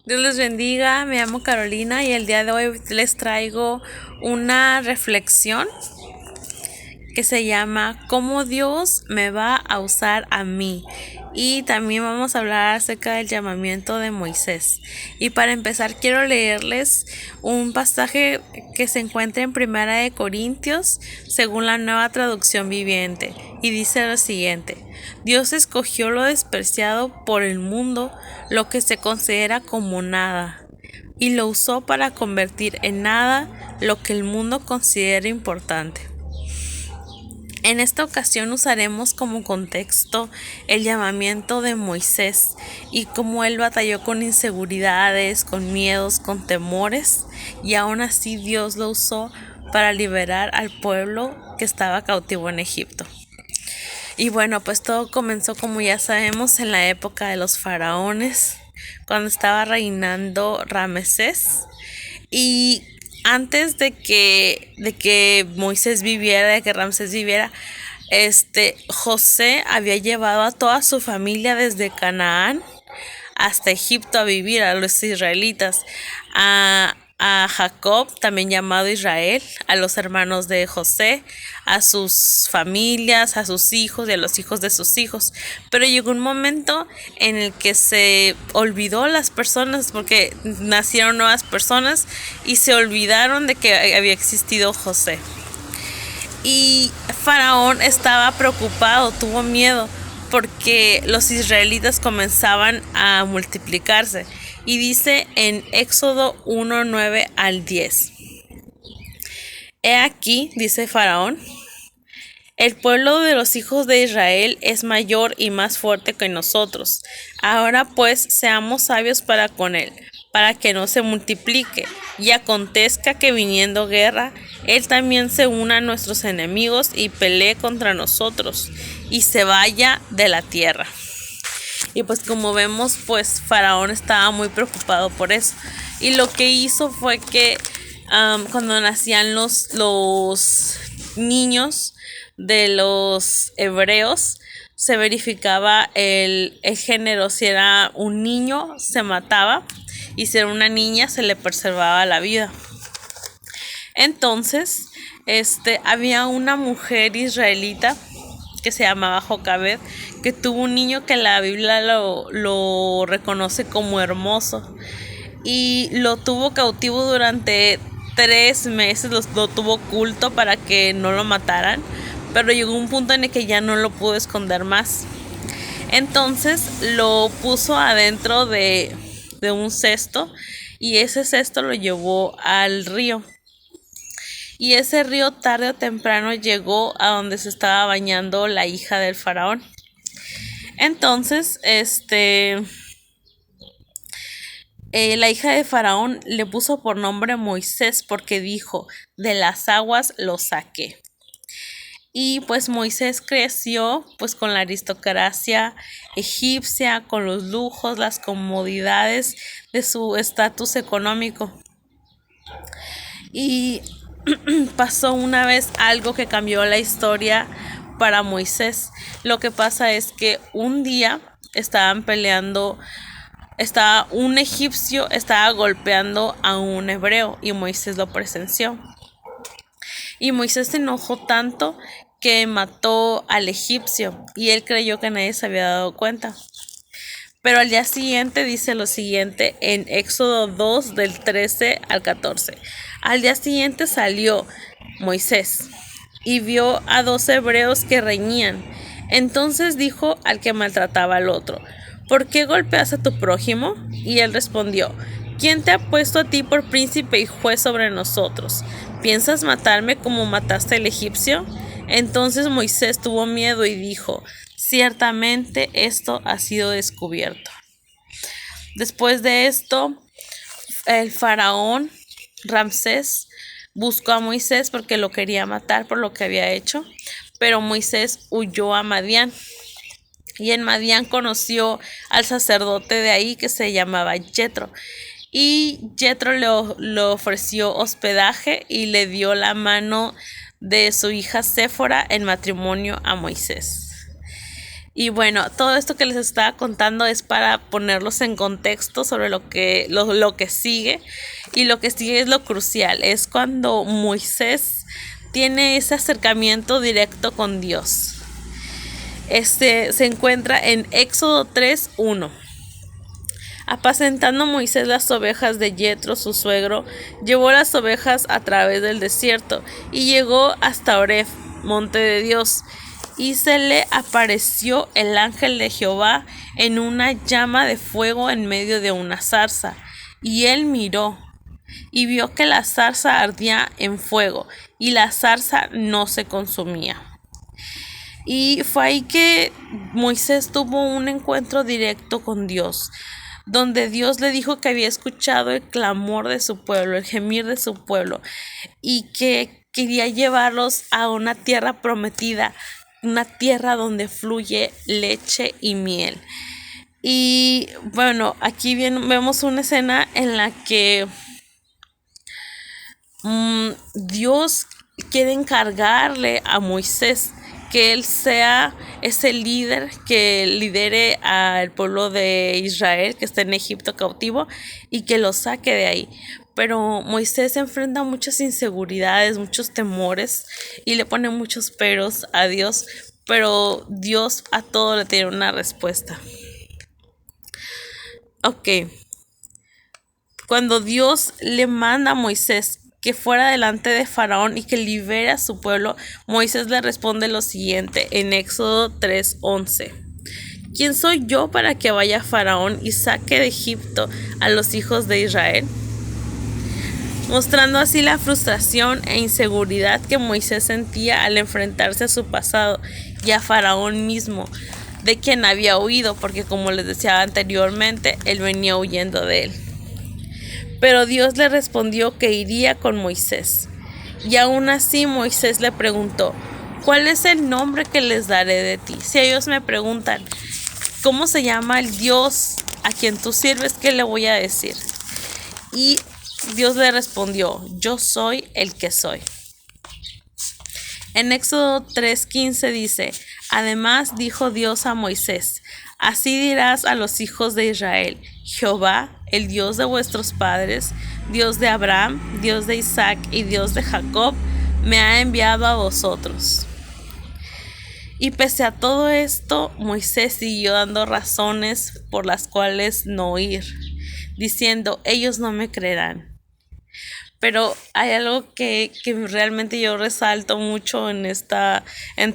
Dios les bendiga, me llamo Carolina y el día de hoy les traigo una reflexión que se llama ¿Cómo Dios me va a usar a mí? Y también vamos a hablar acerca del llamamiento de Moisés. Y para empezar quiero leerles un pasaje que se encuentra en Primera de Corintios según la Nueva Traducción Viviente y dice lo siguiente: Dios escogió lo despreciado por el mundo, lo que se considera como nada, y lo usó para convertir en nada lo que el mundo considera importante. En esta ocasión usaremos como contexto el llamamiento de Moisés y cómo él batalló con inseguridades, con miedos, con temores, y aún así Dios lo usó para liberar al pueblo que estaba cautivo en Egipto. Y bueno, pues todo comenzó, como ya sabemos, en la época de los faraones, cuando estaba reinando Ramsés. Y antes de que Moisés viviera, de que Ramsés viviera, José había llevado a toda su familia desde Canaán hasta Egipto a vivir, a los israelitas, a Jacob, también llamado Israel, a los hermanos de José, a sus familias, a sus hijos y a los hijos de sus hijos. Pero llegó un momento en el que se olvidó las personas, porque nacieron nuevas personas y se olvidaron de que había existido José. Y Faraón estaba preocupado, tuvo miedo, porque los israelitas comenzaban a multiplicarse. Y dice en Éxodo 1:9 al 10: He aquí, dice Faraón, el pueblo de los hijos de Israel es mayor y más fuerte que nosotros. Ahora pues seamos sabios para con él, para que no se multiplique, y acontezca que viniendo guerra, él también se una a nuestros enemigos y pelee contra nosotros, y se vaya de la tierra. Y pues como vemos, pues Faraón estaba muy preocupado por eso. Y lo que hizo fue que cuando nacían los niños de los hebreos, se verificaba el género. Si era un niño, se mataba, y si era una niña, se le preservaba la vida. Entonces, había una mujer israelita que se llamaba Jocabed, que tuvo un niño que la Biblia lo reconoce como hermoso, y lo tuvo cautivo durante 3 meses, lo tuvo oculto para que no lo mataran, pero llegó un punto en el que ya no lo pudo esconder más. Entonces lo puso adentro de un cesto, y ese cesto lo llevó al río. Y ese río tarde o temprano llegó a donde se estaba bañando la hija del faraón. Entonces, la hija de faraón le puso por nombre Moisés, porque dijo: de las aguas lo saqué. Y pues Moisés creció pues con la aristocracia egipcia, con los lujos, las comodidades de su estatus económico. Y pasó una vez algo que cambió la historia para Moisés. Lo que pasa es que un día estaban peleando, un egipcio estaba golpeando a un hebreo, y Moisés lo presenció. Y Moisés se enojó tanto que mató al egipcio, y él creyó que nadie se había dado cuenta. Pero al día siguiente dice lo siguiente en Éxodo 2 del 13 al 14. Al día siguiente salió Moisés y vio a 2 hebreos que reñían. Entonces dijo al que maltrataba al otro: ¿por qué golpeas a tu prójimo? Y él respondió: ¿quién te ha puesto a ti por príncipe y juez sobre nosotros? ¿Piensas matarme como mataste al egipcio? Entonces Moisés tuvo miedo y dijo: ciertamente esto ha sido descubierto. Después de esto, el faraón Ramsés buscó a Moisés porque lo quería matar por lo que había hecho, pero Moisés huyó a Madián. Y en Madián conoció al sacerdote de ahí que se llamaba Jetro. Y Jetro le ofreció hospedaje y le dio la mano de su hija Séfora en matrimonio a Moisés. Y bueno, todo esto que les estaba contando es para ponerlos en contexto sobre lo que sigue. Y lo que sigue es lo crucial. Es cuando Moisés tiene ese acercamiento directo con Dios. Se encuentra en Éxodo 3:1. Apacentando Moisés las ovejas de Yetro, su suegro, llevó las ovejas a través del desierto y llegó hasta Oreb, monte de Dios. Y se le apareció el ángel de Jehová en una llama de fuego en medio de una zarza. Y él miró y vio que la zarza ardía en fuego y la zarza no se consumía. Y fue ahí que Moisés tuvo un encuentro directo con Dios, donde Dios le dijo que había escuchado el clamor de su pueblo, el gemir de su pueblo, y que quería llevarlos a una tierra prometida, una tierra donde fluye leche y miel. Y bueno, aquí vemos una escena en la que Dios quiere encargarle a Moisés que él sea ese líder que lidere al pueblo de Israel que está en Egipto cautivo y que lo saque de ahí. Pero Moisés enfrenta muchas inseguridades, muchos temores y le pone muchos peros a Dios, pero Dios a todo le tiene una respuesta. Ok, cuando Dios le manda a Moisés que fuera delante de Faraón y que libere a su pueblo, Moisés le responde lo siguiente en Éxodo 3:11. ¿Quién soy yo para que vaya Faraón y saque de Egipto a los hijos de Israel? Mostrando así la frustración e inseguridad que Moisés sentía al enfrentarse a su pasado y a Faraón mismo, de quien había huido, porque como les decía anteriormente, él venía huyendo de él. Pero Dios le respondió que iría con Moisés. Y aún así Moisés le preguntó, ¿cuál es el nombre que les daré de ti? Si ellos me preguntan, ¿cómo se llama el Dios a quien tú sirves? ¿Qué le voy a decir? Y Dios le respondió, yo soy el que soy. En Éxodo 3:15 dice, además dijo Dios a Moisés, así dirás a los hijos de Israel, Jehová, el Dios de vuestros padres, Dios de Abraham, Dios de Isaac y Dios de Jacob, me ha enviado a vosotros. Y pese a todo esto, Moisés siguió dando razones por las cuales no ir, diciendo, ellos no me creerán. Pero hay algo que realmente yo resalto mucho en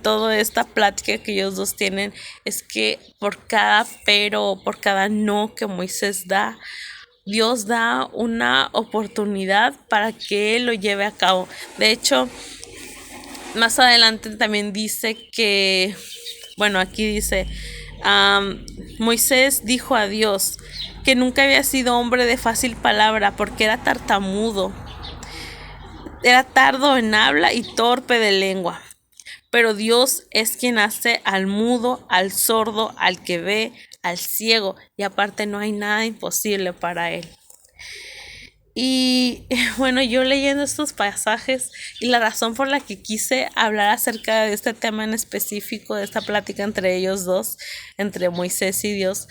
toda esta plática que ellos dos tienen, es que por cada pero, por cada no que Moisés da, Dios da una oportunidad para que él lo lleve a cabo. De hecho, más adelante también dice que, bueno, aquí dice, Moisés dijo a Dios que nunca había sido hombre de fácil palabra porque era tartamudo. Era tardo en habla y torpe de lengua. Pero Dios es quien hace al mudo, al sordo, al que ve, al ciego. Y aparte no hay nada imposible para él. Y bueno, yo leyendo estos pasajes y la razón por la que quise hablar acerca de este tema en específico, de esta plática entre ellos dos, entre Moisés y Dios,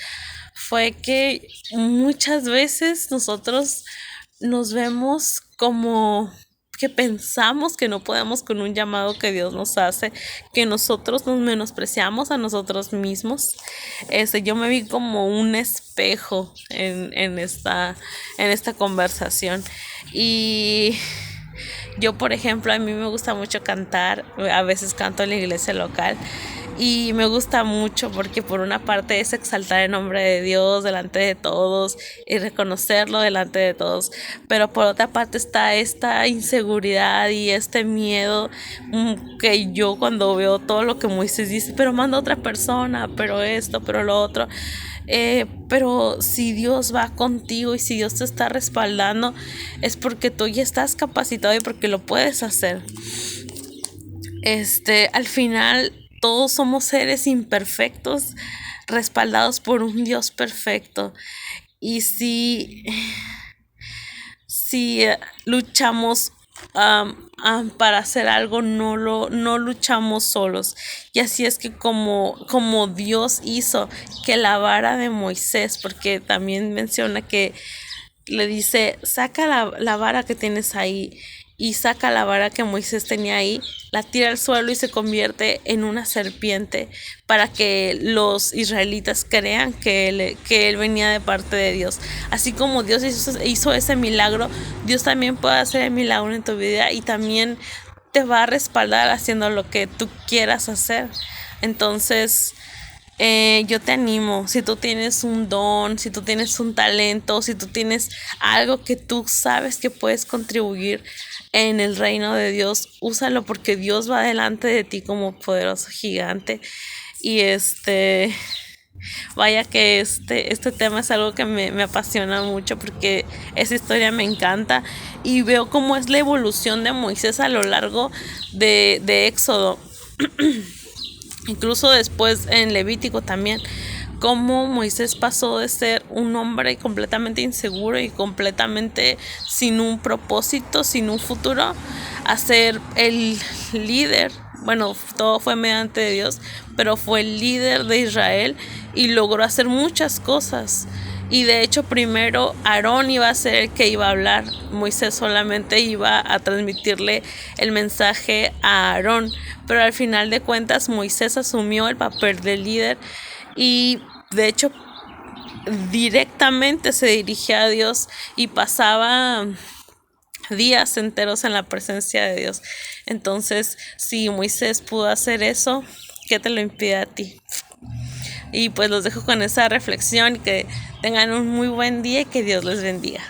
fue que muchas veces nosotros nos vemos como que pensamos que no podemos con un llamado que Dios nos hace, que nosotros nos menospreciamos a nosotros mismos. Yo me vi como un espejo en esta conversación. Y yo, por ejemplo, a mí me gusta mucho cantar, a veces canto en la iglesia local. Y me gusta mucho porque por una parte es exaltar el nombre de Dios delante de todos y reconocerlo delante de todos, pero por otra parte está esta inseguridad y este miedo que yo cuando veo todo lo que Moisés dice, pero manda a otra persona, pero esto, pero lo otro. Pero si Dios va contigo y si Dios te está respaldando, es porque tú ya estás capacitado y porque lo puedes hacer. Al final todos somos seres imperfectos respaldados por un Dios perfecto. Y si luchamos para hacer algo no luchamos solos. Y así es que como Dios hizo que la vara de Moisés, porque también menciona que le dice, saca la vara que tienes ahí, y saca la vara que Moisés tenía ahí, la tira al suelo y se convierte en una serpiente para que los israelitas crean que él venía de parte de Dios. Así como Dios hizo ese milagro, Dios también puede hacer el milagro en tu vida y también te va a respaldar haciendo lo que tú quieras hacer. Entonces, yo te animo, si tú tienes un don, si tú tienes un talento, si tú tienes algo que tú sabes que puedes contribuir en el reino de Dios, úsalo porque Dios va delante de ti como poderoso gigante. Y vaya que este tema es algo que me apasiona mucho porque esa historia me encanta y veo cómo es la evolución de Moisés a lo largo de Éxodo. Incluso después en Levítico también, cómo Moisés pasó de ser un hombre completamente inseguro y completamente sin un propósito, sin un futuro, a ser el líder. Bueno, todo fue mediante Dios, pero fue el líder de Israel y logró hacer muchas cosas. Y de hecho primero Aarón iba a ser el que iba a hablar, Moisés solamente iba a transmitirle el mensaje a Aarón, pero al final de cuentas Moisés asumió el papel de líder y de hecho directamente se dirigía a Dios y pasaba días enteros en la presencia de Dios. Entonces, si Moisés pudo hacer eso, ¿qué te lo impide a ti? Y pues los dejo con esa reflexión y que tengan un muy buen día y que Dios les bendiga.